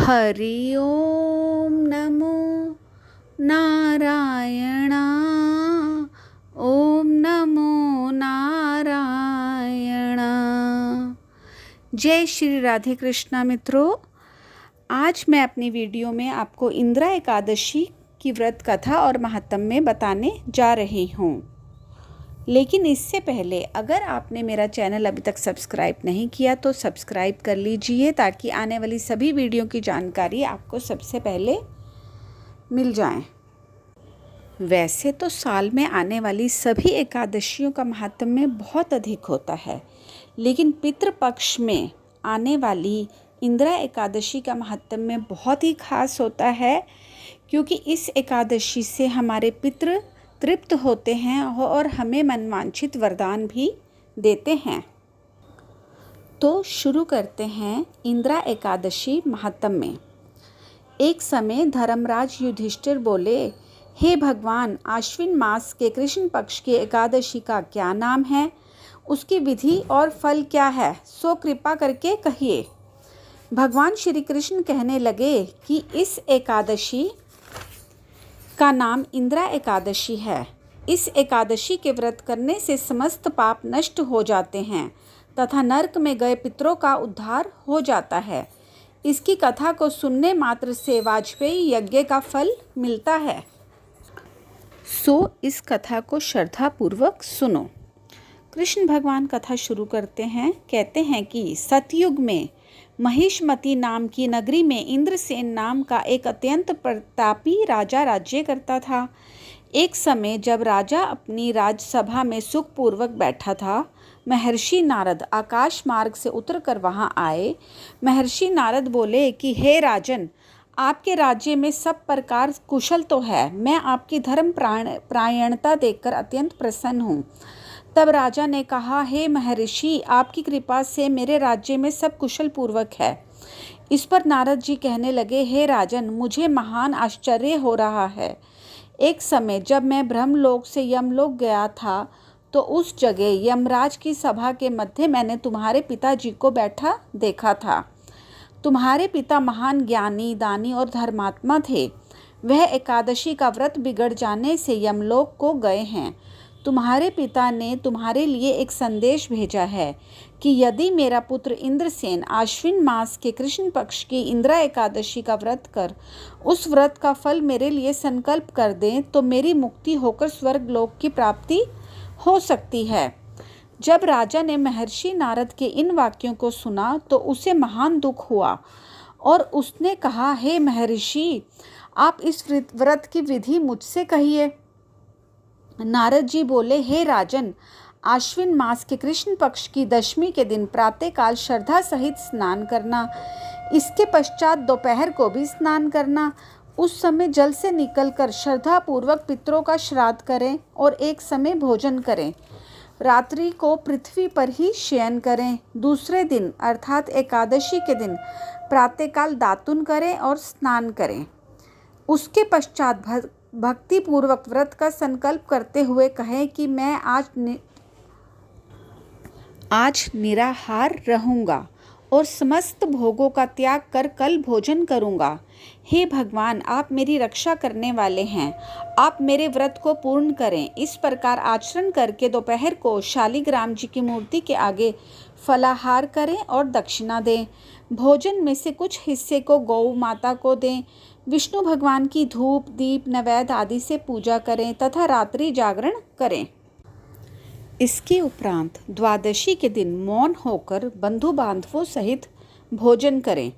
हरि ओम नमो नारायणा। ओम नमो नारायणा। जय श्री राधे कृष्णा मित्रों, आज मैं अपनी वीडियो में आपको इंदिरा एकादशी की व्रत कथा और महात्म्य बताने जा रही हूँ। लेकिन इससे पहले अगर आपने मेरा चैनल अभी तक सब्सक्राइब नहीं किया तो सब्सक्राइब कर लीजिए, ताकि आने वाली सभी वीडियो की जानकारी आपको सबसे पहले मिल जाए। वैसे तो साल में आने वाली सभी एकादशियों का महात्म्य बहुत अधिक होता है, लेकिन पितृपक्ष में आने वाली इंदिरा एकादशी का महात्म्य बहुत ही खास होता है, क्योंकि इस एकादशी से हमारे पितृ तृप्त होते हैं और हमें मनवांछित वरदान भी देते हैं। तो शुरू करते हैं इंदिरा एकादशी महात्म्य। एक समय धर्मराज युधिष्ठिर बोले, हे भगवान, आश्विन मास के कृष्ण पक्ष की एकादशी का क्या नाम है, उसकी विधि और फल क्या है, सो कृपा करके कहिए। भगवान श्री कृष्ण कहने लगे कि इस एकादशी का नाम इंदिरा एकादशी है। इस एकादशी के व्रत करने से समस्त पाप नष्ट हो जाते हैं तथा नरक में गए पितरों का उद्धार हो जाता है। इसकी कथा को सुनने मात्र से वाजपेयी यज्ञ का फल मिलता है। सो इस कथा को श्रद्धापूर्वक सुनो। कृष्ण भगवान कथा शुरू करते हैं। कहते हैं कि सतयुग में महिष्मती नाम की नगरी में इंद्रसेन नाम का एक अत्यंत प्रतापी राजा राज्य करता था। एक समय जब राजा अपनी राजसभा में सुखपूर्वक बैठा था, महर्षि नारद आकाश मार्ग से उतरकर वहां आए। महर्षि नारद बोले कि हे राजन, आपके राज्य में सब प्रकार कुशल तो है। मैं आपकी धर्म प्रायणता देखकर अत्यंत प्रसन्न हूँ। तब राजा ने कहा, हे महर्षि, आपकी कृपा से मेरे राज्य में सब कुशल पूर्वक है। इस पर नारद जी कहने लगे, हे राजन, मुझे महान आश्चर्य हो रहा है। एक समय जब मैं ब्रह्मलोक से यमलोक गया था, तो उस जगह यमराज की सभा के मध्य मैंने तुम्हारे पिताजी को बैठा देखा था। तुम्हारे पिता महान ज्ञानी, दानी और धर्मात्मा थे। वह एकादशी का व्रत बिगड़ जाने से यमलोक को गए हैं। तुम्हारे पिता ने तुम्हारे लिए एक संदेश भेजा है कि यदि मेरा पुत्र इंद्रसेन आश्विन मास के कृष्ण पक्ष की इंदिरा एकादशी का व्रत कर उस व्रत का फल मेरे लिए संकल्प कर दें, तो मेरी मुक्ति होकर स्वर्ग लोक की प्राप्ति हो सकती है। जब राजा ने महर्षि नारद के इन वाक्यों को सुना तो उसे महान दुख हुआ और उसने कहा, हे महर्षि, आप इस व्रत की विधि मुझसे कहिए। नारद जी बोले, हे राजन, आश्विन मास के कृष्ण पक्ष की दशमी के दिन प्रातःकाल श्रद्धा सहित स्नान करना। इसके पश्चात दोपहर को भी स्नान करना। उस समय जल से निकलकर श्रद्धा पूर्वक पितरों का श्राद्ध करें और एक समय भोजन करें। रात्रि को पृथ्वी पर ही शयन करें। दूसरे दिन अर्थात एकादशी के दिन प्रातःकाल दातुन करें और स्नान करें। उसके पश्चात भक्ति पूर्वक व्रत का संकल्प करते हुए कहें कि मैं आज निराहार रहूंगा और समस्त भोगों का त्याग कर कल भोजन करूंगा। हे भगवान, आप मेरी रक्षा करने वाले हैं, आप मेरे व्रत को पूर्ण करें। इस प्रकार आचरण करके दोपहर को शालिग्राम जी की मूर्ति के आगे फलाहार करें और दक्षिणा दें। भोजन में से कुछ हिस्से को गौ माता को दें। विष्णु भगवान की धूप, दीप, नैवेद्य आदि से पूजा करें तथा रात्रि जागरण करें। इसके उपरांत द्वादशी के दिन मौन होकर बंधु बांधवों सहित भोजन करें।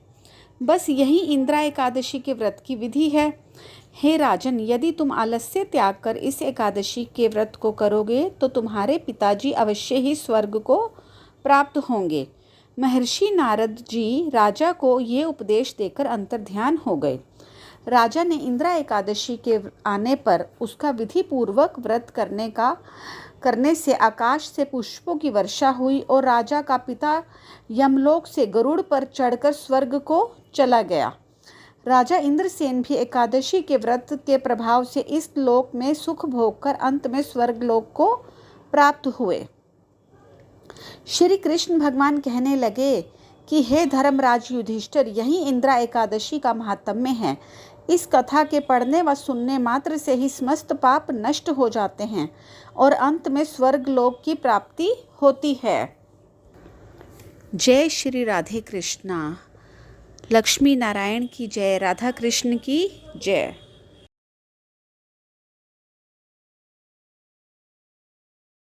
बस यही इंदिरा एकादशी के व्रत की विधि है। हे राजन, यदि तुम आलस्य त्याग कर इस एकादशी के व्रत को करोगे तो तुम्हारे पिताजी अवश्य ही स्वर्ग को प्राप्त होंगे। महर्षि नारद जी राजा को ये उपदेश देकर अंतर्ध्यान हो गए। राजा ने इंदिरा एकादशी के आने पर उसका विधि पूर्वक व्रत करने से आकाश से पुष्पों की वर्षा हुई और राजा का पिता यमलोक से गरुड़ पर चढ़कर स्वर्ग को चला गया। राजा इंद्रसेन भी एकादशी के व्रत के प्रभाव से इस लोक में सुख भोग कर अंत में स्वर्ग लोक को प्राप्त हुए। श्री कृष्ण भगवान कहने लगे कि हे धर्मराज युधिष्ठिर, यही इंदिरा एकादशी का महात्म्य है। इस कथा के पढ़ने व सुनने मात्र से ही समस्त पाप नष्ट हो जाते हैं और अंत में स्वर्ग लोक की प्राप्ति होती है। जय श्री राधे कृष्णा। लक्ष्मी नारायण की जय। राधा कृष्ण की जय।